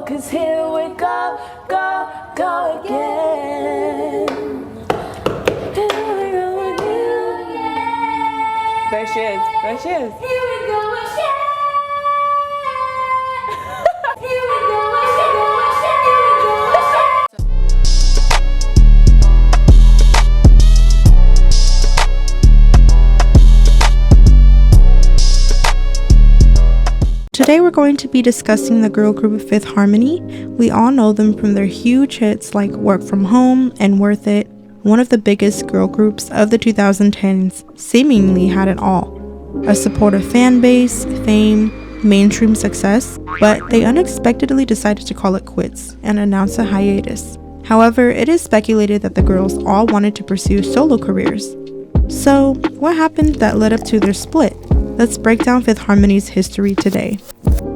'cause here we go, go, go again. Here we go again. There she is, there she is. Here we go again. Here we go again. Today we're going to be discussing the girl group Fifth Harmony. We all know them from their huge hits like Work From Home and Worth It. One of the biggest girl groups of the 2010s, seemingly had it all. A supportive fan base, fame, mainstream success, but they unexpectedly decided to call it quits and announce a hiatus. However, it is speculated that the girls all wanted to pursue solo careers. So, what happened that led up to their split? Let's break down Fifth Harmony's history today.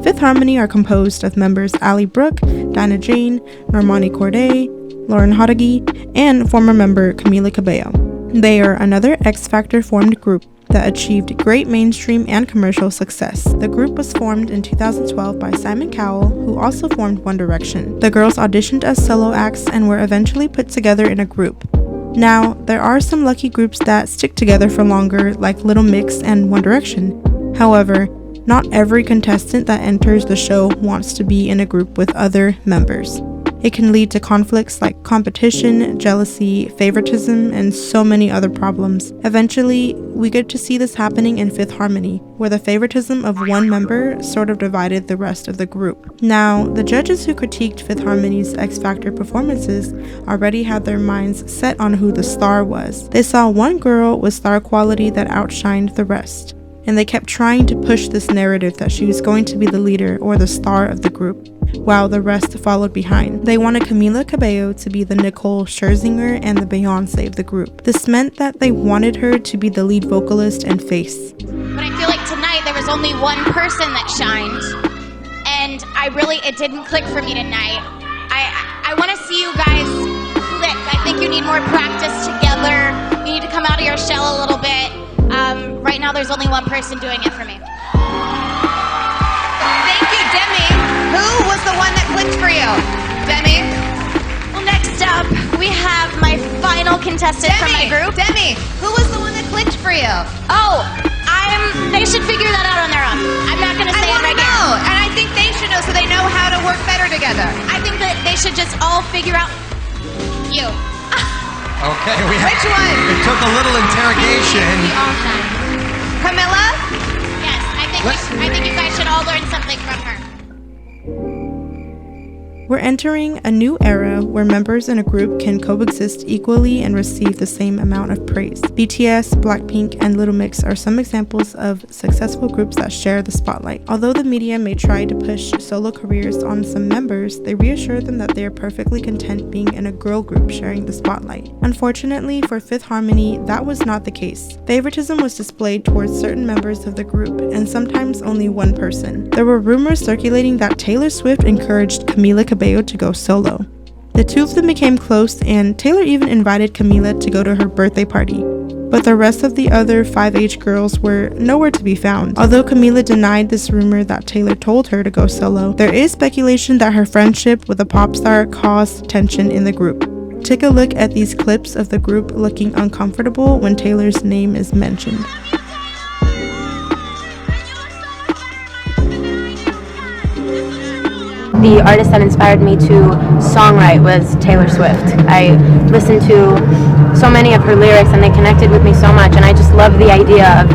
Fifth Harmony are composed of members Ali Brooke, Dinah Jane, Normani Corday, Lauren Hodegi, and former member Camila Cabello. They are another X Factor formed group that achieved great mainstream and commercial success. The group was formed in 2012 by Simon Cowell, who also formed One Direction. The girls auditioned as solo acts and were eventually put together in a group. Now, there are some lucky groups that stick together for longer, like Little Mix and One Direction. However, not every contestant that enters the show wants to be in a group with other members. It can lead to conflicts like competition, jealousy, favoritism, and so many other problems. Eventually, we get to see this happening in Fifth Harmony, where the favoritism of one member sort of divided the rest of the group. Now, the judges who critiqued Fifth Harmony's X Factor performances already had their minds set on who the star was. They saw one girl with star quality that outshined the rest, and they kept trying to push this narrative that she was going to be the leader or the star of the group, while the rest followed behind. They wanted Camila Cabello to be the Nicole Scherzinger and the Beyonce of the group. This meant that they wanted her to be the lead vocalist and face. But I feel like tonight there was only one person that shined, and it didn't click for me tonight. I want to see you guys click. I think you need more practice together. You need to come out of your shell a little bit. Right now there's only one person doing it for me. Thank you, Demi. Who was the one that clicked for you? Demi? Well, next up, we have my final contestant from my group. Demi, who was the one that clicked for you? Oh, they should figure that out on their own. I'm not going to say it right now. And I think they should know so they know how to work better together. I think that they should just all figure out you. Okay, Which one? It took a little interrogation. We all shine. Camilla? Yes, I think you guys should all learn something from her. We're entering a new era where members in a group can coexist equally and receive the same amount of praise. BTS, Blackpink, and Little Mix are some examples of successful groups that share the spotlight. Although the media may try to push solo careers on some members, they reassure them that they are perfectly content being in a girl group sharing the spotlight. Unfortunately, for Fifth Harmony, that was not the case. Favoritism was displayed towards certain members of the group, and sometimes only one person. There were rumors circulating that Taylor Swift encouraged Camila Cabello to go solo. The two of them became close, and Taylor even invited Camila to go to her birthday party. But the rest of the other 5H girls were nowhere to be found. Although Camila denied this rumor that Taylor told her to go solo, there is speculation that her friendship with a pop star caused tension in the group. Take a look at these clips of the group looking uncomfortable when Taylor's name is mentioned. The artist that inspired me to songwrite was Taylor Swift. I listened to so many of her lyrics and they connected with me so much, and I just love the idea of,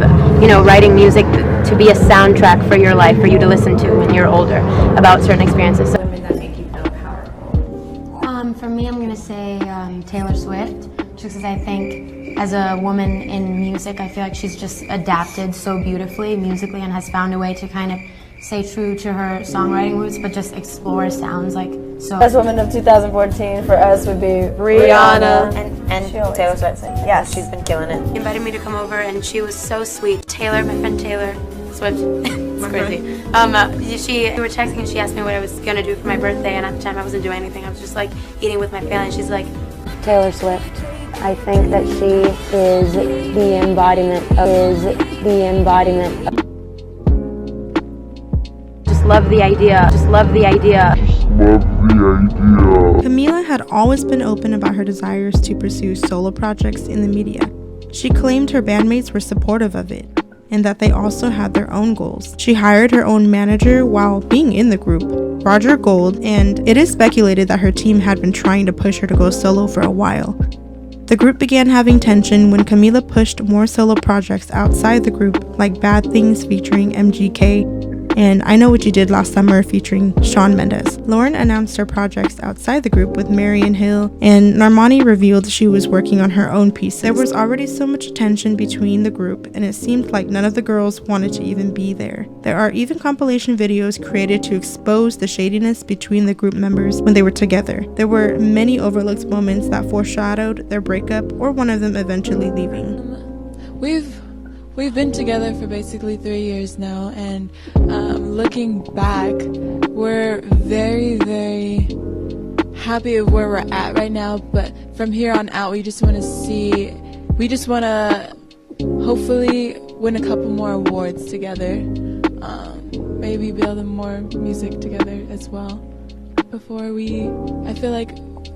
writing music to be a soundtrack for your life, for you to listen to when you're older about certain experiences. Women that make you feel powerful. For me, I'm gonna say Taylor Swift, just because I think as a woman in music, I feel like she's just adapted so beautifully musically and has found a way to kind of stay true to her songwriting roots, but just explore sounds like so. Best woman of 2014 for us would be Rihanna. And Taylor Swift. Yes, she's been killing it. She invited me to come over and she was so sweet. Taylor, my friend Taylor Swift, it's crazy. We were texting and she asked me what I was gonna do for my birthday, and at the time I wasn't doing anything. I was just like eating with my family. She's like, Taylor Swift. I think that she is the embodiment of just love the idea. Camila had always been open about her desires to pursue solo projects in the media. She claimed her bandmates were supportive of it, and that they also had their own goals. She hired her own manager while being in the group, Roger Gold, and it is speculated that her team had been trying to push her to go solo for a while. The group began having tension when Camila pushed more solo projects outside the group, like Bad Things featuring MGK, and I Know What You Did Last Summer featuring Shawn Mendes. Lauren announced her projects outside the group with Marian Hill, and Normani revealed she was working on her own pieces. There was already so much tension between the group, and it seemed like none of the girls wanted to even be there. There are even compilation videos created to expose the shadiness between the group members when they were together. There were many overlooked moments that foreshadowed their breakup or one of them eventually leaving. We've been together for basically 3 years now, and looking back, we're very, very happy of where we're at right now, but from here on out, we just want to hopefully win a couple more awards together, maybe build more music together as well, before I feel like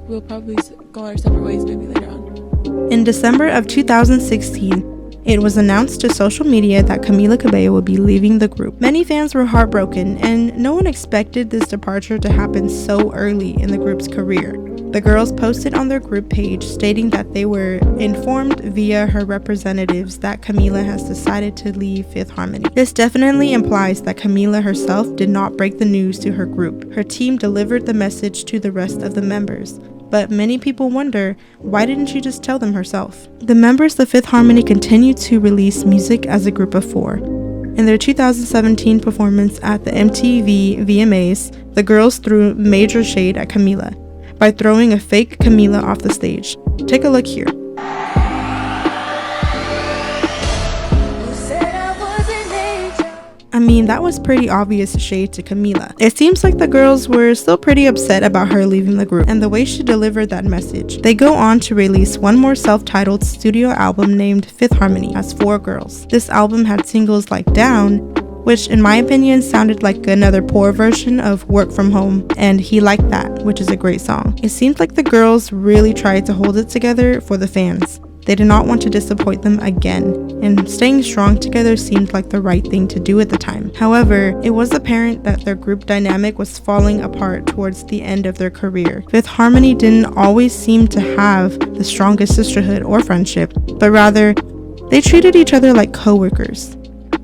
we'll probably go our separate ways maybe later on. In December of 2016, it was announced to social media that Camila Cabello would be leaving the group. Many fans were heartbroken, and no one expected this departure to happen so early in the group's career. The girls posted on their group page stating that they were informed via her representatives that Camila has decided to leave Fifth Harmony. This definitely implies that Camila herself did not break the news to her group. Her team delivered the message to the rest of the members. But many people wonder, why didn't she just tell them herself? The members of Fifth Harmony continued to release music as a group of four. In their 2017 performance at the MTV VMAs, the girls threw major shade at Camila by throwing a fake Camila off the stage. Take a look here. I mean, that was pretty obvious shade to Camila. It seems like the girls were still pretty upset about her leaving the group and the way she delivered that message. They go on to release one more self-titled studio album named Fifth Harmony as four girls. This album had singles like Down, which in my opinion sounded like another poor version of Work From Home, and He Liked That, which is a great song. It seemed like the girls really tried to hold it together for the fans. They did not want to disappoint them again, and staying strong together seemed like the right thing to do at the time. However, it was apparent that their group dynamic was falling apart towards the end of their career. Fifth Harmony didn't always seem to have the strongest sisterhood or friendship, but rather, they treated each other like co-workers.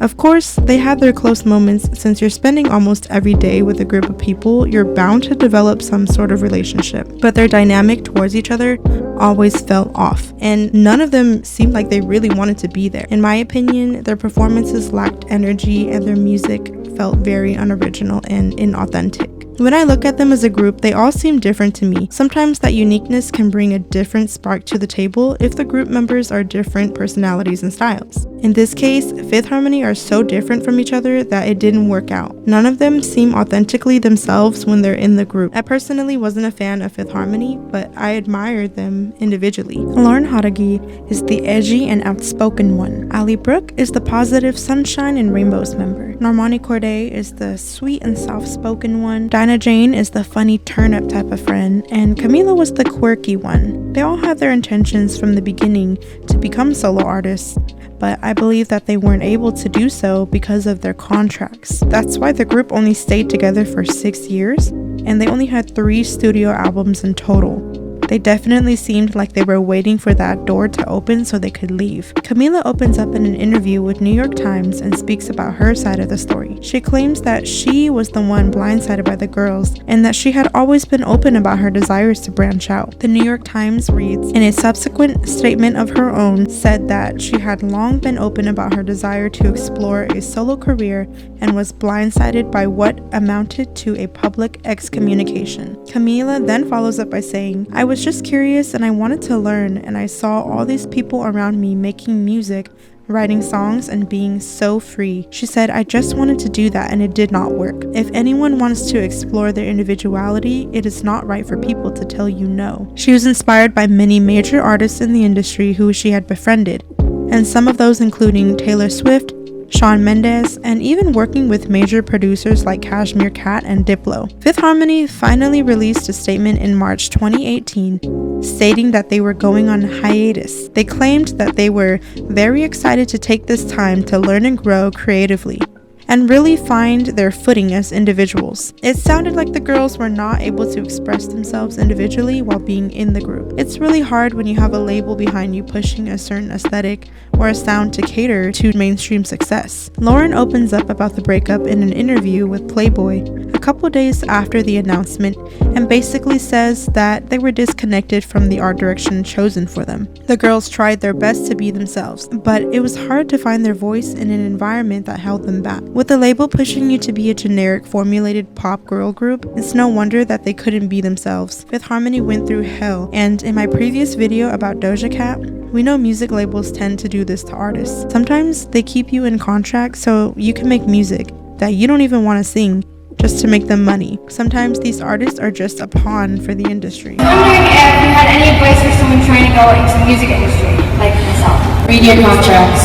Of course, they had their close moments. Since you're spending almost every day with a group of people, you're bound to develop some sort of relationship. But their dynamic towards each other always fell off, and none of them seemed like they really wanted to be there. In my opinion, their performances lacked energy and their music felt very unoriginal and inauthentic. When I look at them as a group, they all seem different to me. Sometimes that uniqueness can bring a different spark to the table if the group members are different personalities and styles. In this case, Fifth Harmony are so different from each other that it didn't work out. None of them seem authentically themselves when they're in the group. I personally wasn't a fan of Fifth Harmony, but I admired them individually. Lauren Hodegi is the edgy and outspoken one. Ali Brooke is the positive sunshine and rainbows member. Normani Corday is the sweet and soft-spoken one. Dinah Jane is the funny turn-up type of friend, and Camila was the quirky one. They all had their intentions from the beginning to become solo artists, but I believe that they weren't able to do so because of their contracts. That's why the group only stayed together for 6 years, and they only had 3 studio albums in total. They definitely seemed like they were waiting for that door to open so they could leave. Camila opens up in an interview with New York Times and speaks about her side of the story. She claims that she was the one blindsided by the girls and that she had always been open about her desires to branch out. The New York Times reads, in a subsequent statement of her own, said that she had long been open about her desire to explore a solo career and was blindsided by what amounted to a public excommunication. Camila then follows up by saying, I was just curious and I wanted to learn, and I saw all these people around me making music, writing songs, and being so free. She said, I just wanted to do that and it did not work. If anyone wants to explore their individuality, it is not right for people to tell you no. She was inspired by many major artists in the industry who she had befriended, and some of those including Taylor Swift, Shawn Mendes, and even working with major producers like Cashmere Cat and Diplo. Fifth Harmony finally released a statement in March 2018 stating that they were going on hiatus. They claimed that they were very excited to take this time to learn and grow creatively and really find their footing as individuals. It sounded like the girls were not able to express themselves individually while being in the group. It's really hard when you have a label behind you pushing a certain aesthetic or a sound to cater to mainstream success. Lauren opens up about the breakup in an interview with Playboy a couple days after the announcement and basically says that they were disconnected from the art direction chosen for them. The girls tried their best to be themselves, but it was hard to find their voice in an environment that held them back. With the label pushing you to be a generic formulated pop girl group, it's no wonder that they couldn't be themselves. Fifth Harmony went through hell, and in my previous video about Doja Cat, we know music labels tend to do this to artists. Sometimes they keep you in contract so you can make music that you don't even want to sing just to make them money. Sometimes these artists are just a pawn for the industry. I'm wondering if you had any advice for someone trying to go into the music industry, like myself. Read your contracts.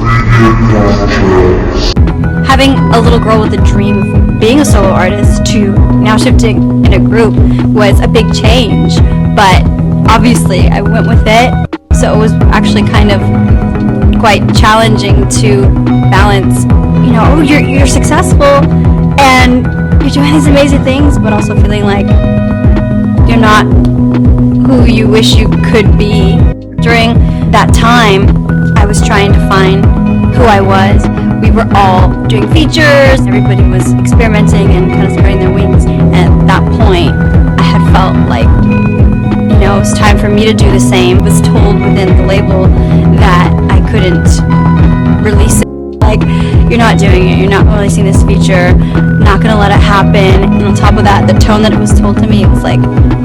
Having a little girl with a dream of being a solo artist to now shifting in a group was a big change, but obviously I went with it, so it was actually kind of quite challenging to balance, you know, oh, you're successful and you're doing these amazing things, but also feeling like you're not who you wish you could be. During that time, I was trying to find who I was. We were all doing features, everybody was experimenting and kind of spreading their wings. And at that point, I had felt like, you know, it was time for me to do the same. I was told within the label that I couldn't release it. Like, you're not doing it, you're not releasing this feature, not gonna let it happen. And on top of that, the tone that it was told to me, it was like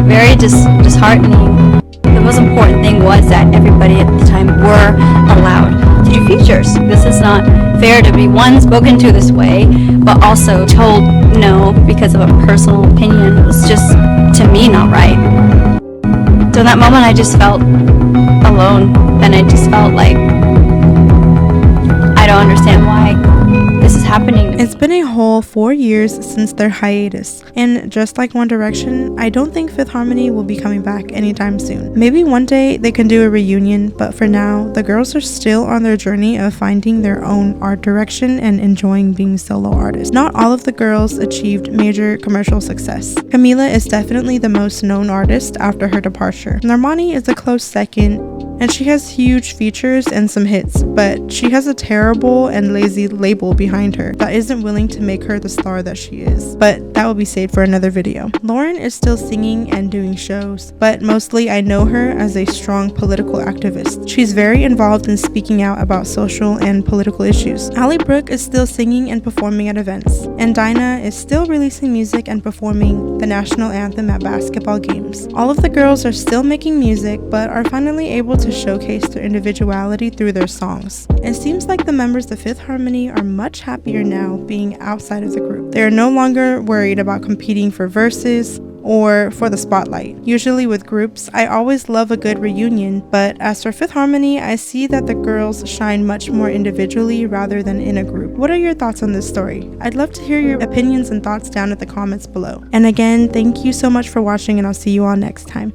very disheartening. The most important thing was that everybody at the time were allowed to do features. This is not fair to be, one, spoken to this way, but also told no because of a personal opinion. It was just, to me, not right. So in that moment, I just felt alone, and I just felt like I don't understand why this is happening. It's been a whole 4 years since their hiatus, and just like One Direction, I don't think Fifth Harmony will be coming back anytime soon. Maybe one day they can do a reunion, but for now, the girls are still on their journey of finding their own art direction and enjoying being solo artists. Not all of the girls achieved major commercial success. Camila is definitely the most known artist after her departure. Normani is a close second, and she has huge features and some hits, but she has a terrible and lazy label behind her that isn't willing to make her the star that she is. But that will be saved for another video. Lauren is still singing and doing shows, but mostly I know her as a strong political activist. She's very involved in speaking out about social and political issues. Ally Brooke is still singing and performing at events, and Dinah is still releasing music and performing the national anthem at basketball games. All of the girls are still making music, but are finally able to showcase their individuality through their songs. It seems like the members of Fifth Harmony are much happier now being outside of the group. They are no longer worried about competing for verses or for the spotlight. Usually with groups, I always love a good reunion, but as for Fifth Harmony, I see that the girls shine much more individually rather than in a group. What are your thoughts on this story? I'd love to hear your opinions and thoughts down in the comments below. And again, thank you so much for watching, and I'll see you all next time.